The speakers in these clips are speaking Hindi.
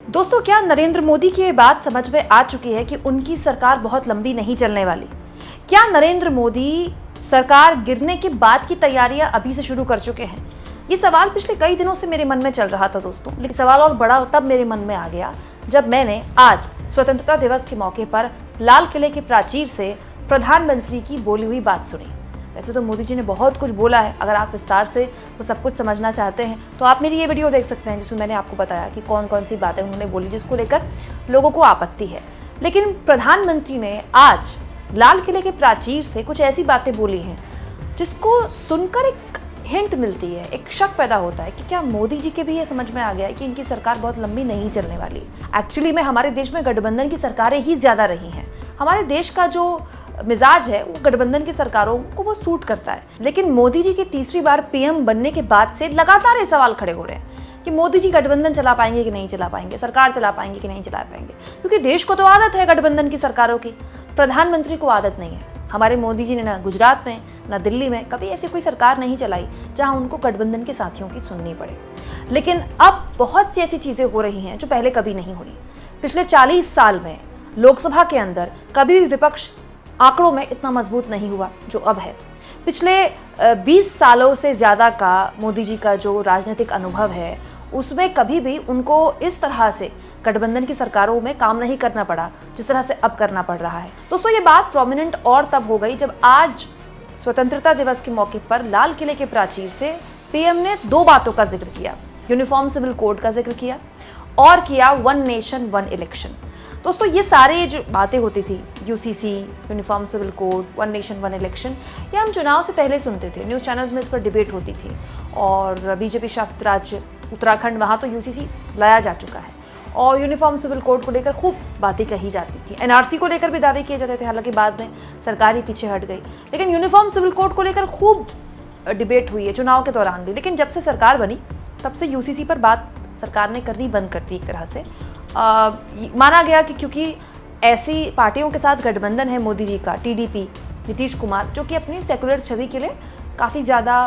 दोस्तों, क्या नरेंद्र मोदी की ये बात समझ में आ चुकी है कि उनकी सरकार बहुत लंबी नहीं चलने वाली? क्या नरेंद्र मोदी सरकार गिरने के बाद की तैयारियां अभी से शुरू कर चुके हैं? ये सवाल पिछले कई दिनों से मेरे मन में चल रहा था दोस्तों, लेकिन सवाल और बड़ा तब मेरे मन में आ गया जब मैंने आज स्वतंत्रता दिवस के मौके पर लाल किले के प्राचीर से प्रधानमंत्री की बोली हुई बात सुनी। वैसे तो मोदी जी ने बहुत कुछ बोला है, अगर आप विस्तार से वो सब कुछ समझना चाहते हैं तो आप मेरी ये वीडियो देख सकते हैं जिसमें मैंने आपको बताया कि कौन कौन सी बातें उन्होंने बोली जिसको लेकर लोगों को आपत्ति है। लेकिन प्रधानमंत्री ने आज लाल किले के प्राचीर से कुछ ऐसी बातें बोली हैं जिसको सुनकर एक हिंट मिलती है, एक शक पैदा होता है कि क्या मोदी जी के भी ये समझ में आ गया है कि इनकी सरकार बहुत लंबी नहीं चलने वाली। एक्चुअली में हमारे देश में गठबंधन की सरकारें ही ज़्यादा रही हैं। हमारे देश का जो मिजाज है वो गठबंधन की सरकारों को वो सूट करता है। लेकिन मोदी जी की तीसरी बार पीएम बनने के बाद से लगातार ये सवाल खड़े हो रहे हैं कि मोदी जी गठबंधन चला पाएंगे कि नहीं चला पाएंगे, सरकार चला पाएंगे कि नहीं चला पाएंगे, क्योंकि देश को तो आदत है गठबंधन की सरकारों की, प्रधानमंत्री को आदत नहीं है। हमारे मोदी जी ने ना गुजरात में ना दिल्ली में कभी ऐसी कोई सरकार नहीं चलाई जहां उनको गठबंधन के साथियों की सुननी पड़े। लेकिन अब बहुत सी ऐसी चीज़ें हो रही हैं जो पहले कभी नहीं हुई। पिछले 40 साल में लोकसभा के अंदर कभी भी विपक्ष आंकड़ों में इतना मजबूत नहीं हुआ जो अब है। पिछले 20 सालों से ज़्यादा का मोदी जी का जो राजनीतिक अनुभव है उसमें कभी भी उनको इस तरह से गठबंधन की सरकारों में काम नहीं करना पड़ा जिस तरह से अब करना पड़ रहा है। दोस्तों, ये बात प्रोमिनेंट और तब हो गई जब आज स्वतंत्रता दिवस के मौके पर लाल किले के प्राचीर से पीएम ने दो बातों का जिक्र किया। यूनिफॉर्म सिविल कोड का जिक्र किया और किया वन नेशन वन इलेक्शन। दोस्तों, ये सारे जो बातें होती थी, UCC, uniform civil code, one nation one election, ये हम चुनाव से पहले सुनते थे। न्यूज़ चैनल्स में इस पर डिबेट होती थी और बीजेपी शासित राज्य उत्तराखंड, वहाँ तो यूसीसी लाया जा चुका है और यूनिफॉर्म सिविल कोड को लेकर खूब बातें कही जाती थी। एनआरसी को लेकर भी दावे किए जाते थे, हालांकि बाद में सरकार ही पीछे हट गई। लेकिन यूनिफॉर्म सिविल कोड को लेकर खूब डिबेट हुई है चुनाव के दौरान भी। लेकिन जब से सरकार बनी तब से यूसीसी पर बात सरकार ने करनी बंद कर दी एक तरह से। माना गया कि क्योंकि ऐसी पार्टियों के साथ गठबंधन है मोदी जी का, टीडीपी, नीतीश कुमार, जो कि अपनी सेकुलर छवि के लिए काफ़ी ज़्यादा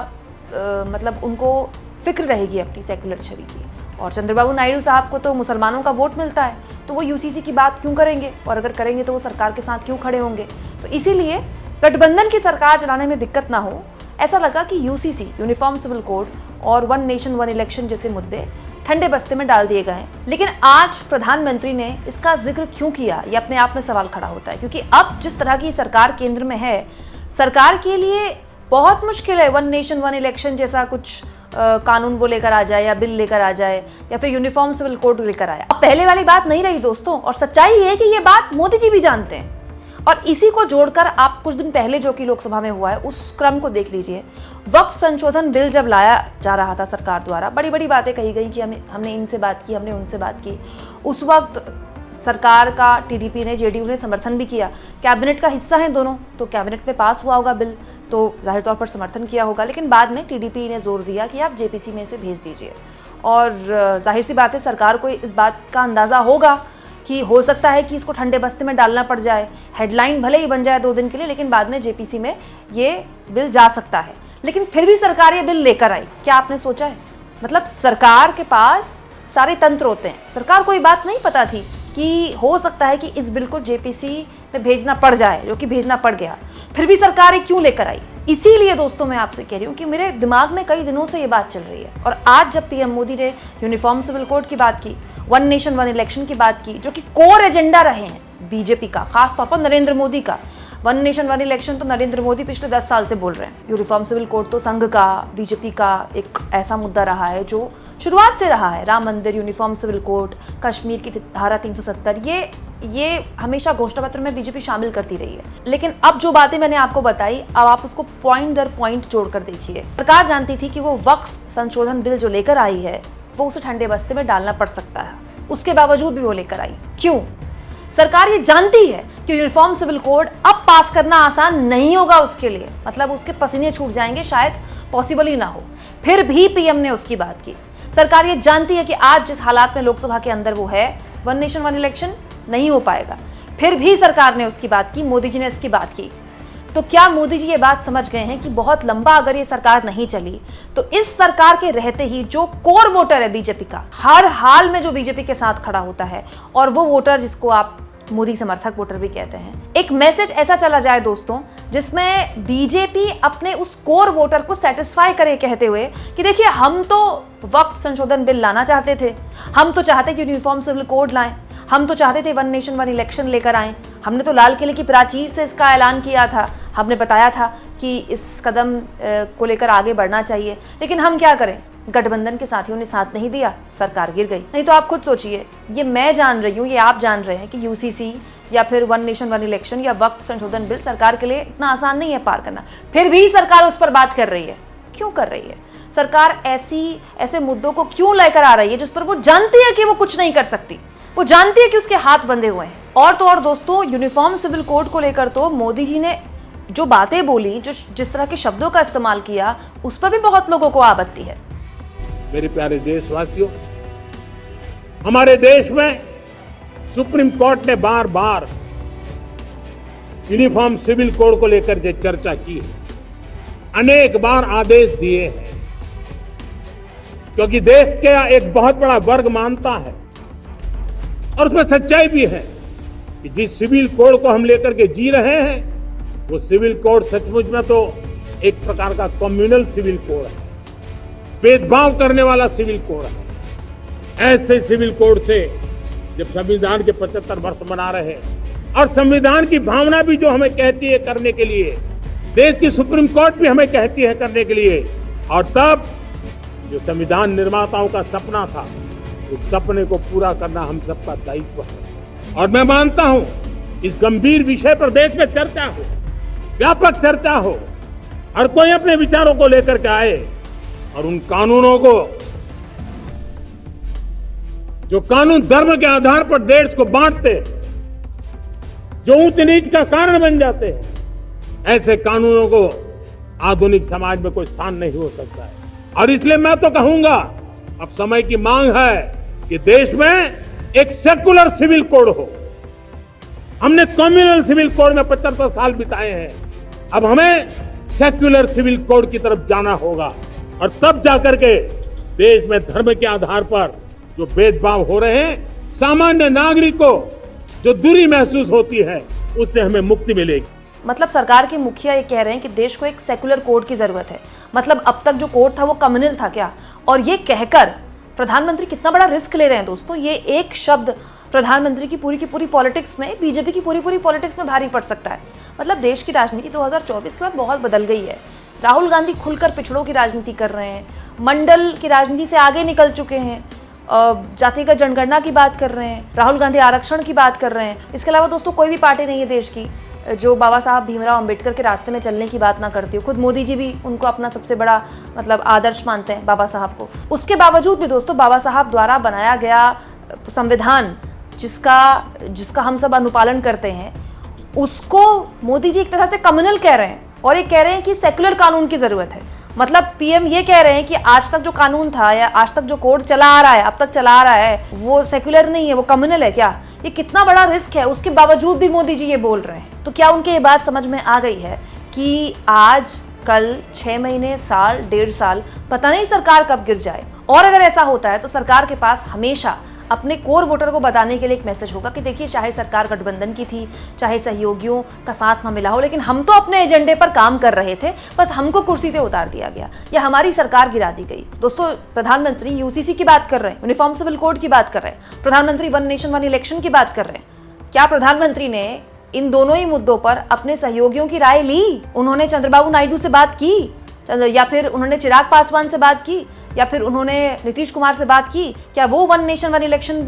मतलब उनको फिक्र रहेगी अपनी सेकुलर छवि की। और चंद्रबाबू नायडू साहब को तो मुसलमानों का वोट मिलता है, तो वो यूसीसी की बात क्यों करेंगे, और अगर करेंगे तो वो सरकार के साथ क्यों खड़े होंगे। तो इसीलिए गठबंधन की सरकार चलाने में दिक्कत ना हो, ऐसा लगा कि यूसीसी, यूनिफॉर्म सिविल कोड और वन नेशन वन इलेक्शन जैसे मुद्दे ठंडे बस्ते में डाल दिए गए हैं। लेकिन आज प्रधानमंत्री ने इसका जिक्र क्यों किया, ये अपने आप में सवाल खड़ा होता है, क्योंकि अब जिस तरह की सरकार केंद्र में है, सरकार के लिए बहुत मुश्किल है वन नेशन वन इलेक्शन जैसा कुछ कानून वो लेकर आ जाए या बिल लेकर आ जाए या फिर यूनिफॉर्म सिविल कोड लेकर आया। अब पहले वाली बात नहीं रही दोस्तों, और सच्चाई ये है कि ये बात मोदी जी भी जानते हैं। और इसी को जोड़कर आप कुछ दिन पहले जो कि लोकसभा में हुआ है उस क्रम को देख लीजिए। वक्फ संशोधन बिल जब लाया जा रहा था सरकार द्वारा, बड़ी बड़ी बातें कही गई कि हमने इनसे बात की, हमने उनसे बात की। उस वक्त सरकार का टीडीपी ने, जेडीयू ने समर्थन भी किया। कैबिनेट का हिस्सा हैं दोनों, तो कैबिनेट में पास हुआ होगा बिल, तो जाहिर तौर पर समर्थन किया होगा। लेकिन बाद में टीडीपी ने जोर दिया कि आप जेपीसी में से भेज दीजिए। और जाहिर सी बात है सरकार को इस बात का अंदाज़ा होगा कि हो सकता है कि इसको ठंडे बस्ते में डालना पड़ जाए, हेडलाइन भले ही बन जाए 2 दिन के लिए, लेकिन बाद में जेपीसी में ये बिल जा सकता है। लेकिन फिर भी सरकार ये बिल लेकर आई। क्या आपने सोचा है? मतलब सरकार के पास सारे तंत्र होते हैं। सरकार को ये बात नहीं पता थी कि हो सकता है कि इस बिल को जेपीसी में भेजना पड़ जाए, जो कि भेजना पड़ गया। फिर भी सरकार ये क्यों लेकर आई? इसीलिए दोस्तों मैं आपसे कह रही हूँ कि मेरे दिमाग में कई दिनों से ये बात चल रही है। और आज जब पीएम मोदी ने यूनिफॉर्म सिविल कोड की बात की, वन नेशन वन इलेक्शन की बात की, जो कि कोर एजेंडा रहे हैं बीजेपी का, खासतौर पर नरेंद्र मोदी का। वन नेशन वन इलेक्शन तो नरेंद्र मोदी पिछले 10 साल से बोल रहे हैं। यूनिफॉर्म सिविल कोड तो संघ का, बीजेपी का एक ऐसा मुद्दा रहा है जो शुरुआत से रहा है। राम मंदिर, यूनिफॉर्म सिविल कोड, कश्मीर की धारा 370, ये हमेशा घोषणा पत्र में बीजेपी शामिल करती रही है। लेकिन अब जो बातें मैंने आपको बताई, अब आप उसको पॉइंट दर पॉइंट जोड़कर देखिए। सरकार जानती थी कि वो वक्फ संशोधन बिल जो लेकर आई है वो उसे ठंडे बस्ते में डालना पड़ सकता है, उसके बावजूद भी वो लेकर आई। क्यों? सरकार ये जानती है कि यूनिफॉर्म सिविल कोड अब पास करना आसान नहीं होगा उसके लिए, मतलब उसके पसीने छूट जाएंगे, शायद पॉसिबल ही ना हो। फिर भी पीएम ने उसकी बात की। सरकार ये जानती है कि आज जिस हालात में लोकसभा के अंदर वो है, वन नेशन वन इलेक्शन नहीं हो पाएगा। फिर भी सरकार ने उसकी बात की, मोदी जी ने इसकी बात की। तो क्या मोदी जी ये बात समझ गए हैं कि बहुत लंबा अगर ये सरकार नहीं चली तो इस सरकार के रहते ही जो कोर वोटर है बीजेपी का, हर हाल में जो बीजेपी के साथ खड़ा होता है, और वो वोटर जिसको आप मोदी समर्थक वोटर भी कहते हैं, एक मैसेज ऐसा चला जाए दोस्तों जिसमें बीजेपी अपने उस कोर वोटर को सेटिस्फाई करे कहते हुए कि देखिए हम तो वक्फ संशोधन बिल लाना चाहते थे, हम तो चाहते कि यूनिफॉर्म सिविल कोड लाएं, हम तो चाहते थे वन नेशन वन इलेक्शन लेकर आए, हमने तो लाल किले की प्राचीर से इसका ऐलान किया था, हमने बताया था कि इस कदम को लेकर आगे बढ़ना चाहिए, लेकिन हम क्या करें, गठबंधन के साथियों ने साथ नहीं दिया, सरकार गिर गई। नहीं तो आप खुद सोचिए, ये मैं जान रही हूँ, ये आप जान रहे हैं कि यूसीसी या फिर वन नेशन वन इलेक्शन या वक्फ संशोधन बिल सरकार के लिए इतना आसान नहीं है पार करना, फिर भी सरकार उस पर बात कर रही है। क्यों कर रही है सरकार? ऐसे मुद्दों को क्यों लेकर आ रही है जिस पर वो जानती है कि वो कुछ नहीं कर सकती, वो जानती है कि उसके हाथ बंधे हुए हैं। और तो और दोस्तों, यूनिफॉर्म सिविल कोड को लेकर तो मोदी जी ने जो बातें बोली, जो जिस तरह के शब्दों का इस्तेमाल किया, उस पर भी बहुत लोगों को आपत्ति है। मेरे प्यारे देशवासियों, हमारे देश में सुप्रीम कोर्ट ने बार बार यूनिफॉर्म सिविल कोड को लेकर जो चर्चा की है, अनेक बार आदेश दिए हैं, क्योंकि देश का एक बहुत बड़ा वर्ग मानता है और उसमें सच्चाई भी है कि जिस सिविल कोड को हम लेकर के जी रहे हैं, वो सिविल कोड सचमुच में तो एक प्रकार का कम्युनल सिविल कोड है, भेदभाव करने वाला सिविल कोड है। ऐसे सिविल कोड से जब संविधान के 75 वर्ष मना रहे हैं और संविधान की भावना भी जो हमें कहती है करने के लिए, देश की सुप्रीम कोर्ट भी हमें कहती है करने के लिए, और तब जो संविधान निर्माताओं का सपना था, उस सपने को पूरा करना हम सबका दायित्व है। और मैं मानता हूं इस गंभीर विषय पर देश में चर्चा हो, व्यापक चर्चा हो, हर कोई अपने विचारों को लेकर के आए और उन कानूनों को, जो कानून धर्म के आधार पर देश को बांटते, जो ऊंच नीच का कारण बन जाते हैं, ऐसे कानूनों को आधुनिक समाज में कोई स्थान नहीं हो सकता है। और इसलिए मैं तो कहूंगा, अब समय की मांग है कि देश में एक सेकुलर सिविल कोड हो। हमने कम्युनल सिविल कोड में 75 साल बिताए हैं, अब हमें सेक्युलर सिविल कोड की तरफ जाना होगा, और तब जाकर के देश में धर्म के आधार पर जो भेदभाव हो रहे हैं, सामान्य नागरिक को जो दूरी महसूस होती है, उससे हमें मुक्ति मिलेगी। मतलब सरकार के मुखिया ये कह रहे हैं कि देश को एक सेकुलर कोड की जरूरत है। मतलब अब तक जो कोड था वो कम्युनल था क्या? और ये कहकर प्रधानमंत्री कितना बड़ा रिस्क ले रहे हैं दोस्तों। ये एक शब्द प्रधानमंत्री की पूरी पॉलिटिक्स में, बीजेपी की पूरी पॉलिटिक्स में भारी पड़ सकता है। मतलब देश की राजनीति 2024 के बाद बहुत बदल गई है। राहुल गांधी खुलकर पिछड़ों की राजनीति कर रहे हैं, मंडल की राजनीति से आगे निकल चुके हैं, जातिगत जनगणना की बात कर रहे हैं, राहुल गांधी आरक्षण की बात कर रहे हैं। इसके अलावा दोस्तों कोई भी पार्टी नहीं है देश की जो बाबा साहब भीमराव अंबेडकर के रास्ते में चलने की बात ना करती हो। खुद मोदी जी भी उनको अपना सबसे बड़ा मतलब आदर्श मानते हैं बाबा साहब को। उसके बावजूद भी दोस्तों बाबा साहब द्वारा बनाया गया संविधान जिसका हम सब अनुपालन करते हैं, उसको मोदी जी एक तरह से कम्युनल कह रहे हैं, और ये कह रहे हैं कि सेक्युलर कानून की जरूरत है। मतलब पीएम ये कह रहे हैं कि आज तक जो कानून था या आज तक जो कोड चला आ रहा है, अब तक चला आ रहा है, वो सेक्युलर नहीं है, वो कम्युनल है क्या? ये कितना बड़ा रिस्क है। उसके बावजूद भी मोदी जी ये बोल रहे हैं। तो क्या उनके ये बात समझ में आ गई है कि आज कल 6 महीने, साल, 1.5 साल, पता नहीं सरकार कब गिर जाए? और अगर ऐसा होता है तो सरकार के पास हमेशा अपने कोर वोटर को बताने के लिए एक मैसेज होगा कि देखिए, चाहे सरकार गठबंधन की थी, चाहे सहयोगियों का साथ न मिला हो, लेकिन हम तो अपने एजेंडे पर काम कर रहे थे, बस हमको कुर्सी से उतार दिया गया या हमारी सरकार गिरा दी गई। दोस्तों, प्रधानमंत्री यूसीसी की बात कर रहे हैं, यूनिफॉर्म सिविल कोड की बात कर रहे हैं, प्रधानमंत्री वन नेशन वन इलेक्शन की बात कर रहे हैं। क्या प्रधानमंत्री ने इन दोनों ही मुद्दों पर अपने सहयोगियों की राय ली? उन्होंने चंद्रबाबू नायडू से बात की, या फिर उन्होंने चिराग पासवान से बात की, या फिर उन्होंने नीतीश कुमार से बात की? क्या वो वन नेशन वन इलेक्शन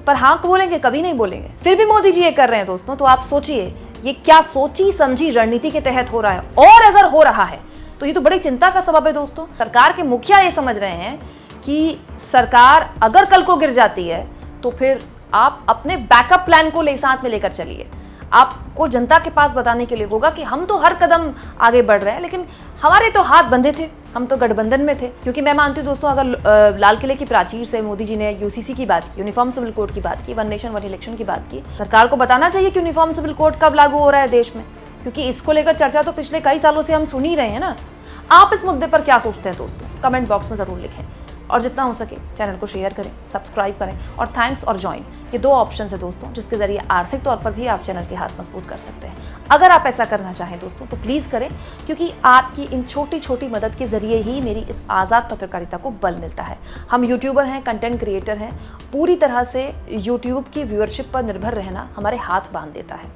पर हाँ बोलेंगे? कभी नहीं बोलेंगे। फिर भी मोदी जी ये कर रहे हैं दोस्तों। तो आप सोचिए, ये क्या सोची समझी रणनीति के तहत हो रहा है? और अगर हो रहा है तो ये तो बड़ी चिंता का सबब है दोस्तों। सरकार के मुखिया ये समझ रहे हैं कि सरकार अगर कल को गिर जाती है तो फिर आप अपने बैकअप प्लान को साथ में लेकर चलिए। आपको जनता के पास बताने के लिए होगा कि हम तो हर कदम आगे बढ़ रहे हैं, लेकिन हमारे तो हाथ बंधे थे, हम तो गठबंधन में थे। क्योंकि मैं मानती हूँ दोस्तों, अगर लाल किले की प्राचीर से मोदी जी ने यूसीसी की बात की, यूनिफॉर्म सिविल कोड की बात की, वन नेशन वन इलेक्शन की बात की, सरकार को बताना चाहिए कि यूनिफॉर्म सिविल कोड कब लागू हो रहा है देश में, क्योंकि इसको लेकर चर्चा तो पिछले कई सालों से हम सुन ही रहे हैं ना। आप इस मुद्दे पर क्या सोचते हैं दोस्तों, कमेंट बॉक्स में ज़रूर लिखें और जितना हो सके चैनल को शेयर करें, सब्सक्राइब करें और थैंक्स और ज्वाइन, ये 2 ऑप्शन है दोस्तों जिसके ज़रिए आर्थिक तौर पर भी आप चैनल के हाथ मजबूत कर सकते हैं। अगर आप ऐसा करना चाहें दोस्तों तो प्लीज़ करें, क्योंकि आपकी इन छोटी छोटी मदद के ज़रिए ही मेरी इस आज़ाद पत्रकारिता को बल मिलता है। हम यूट्यूबर हैं, कंटेंट क्रिएटर हैं, पूरी तरह से यूट्यूब की व्यूअरशिप पर निर्भर रहना हमारे हाथ बांध देता है।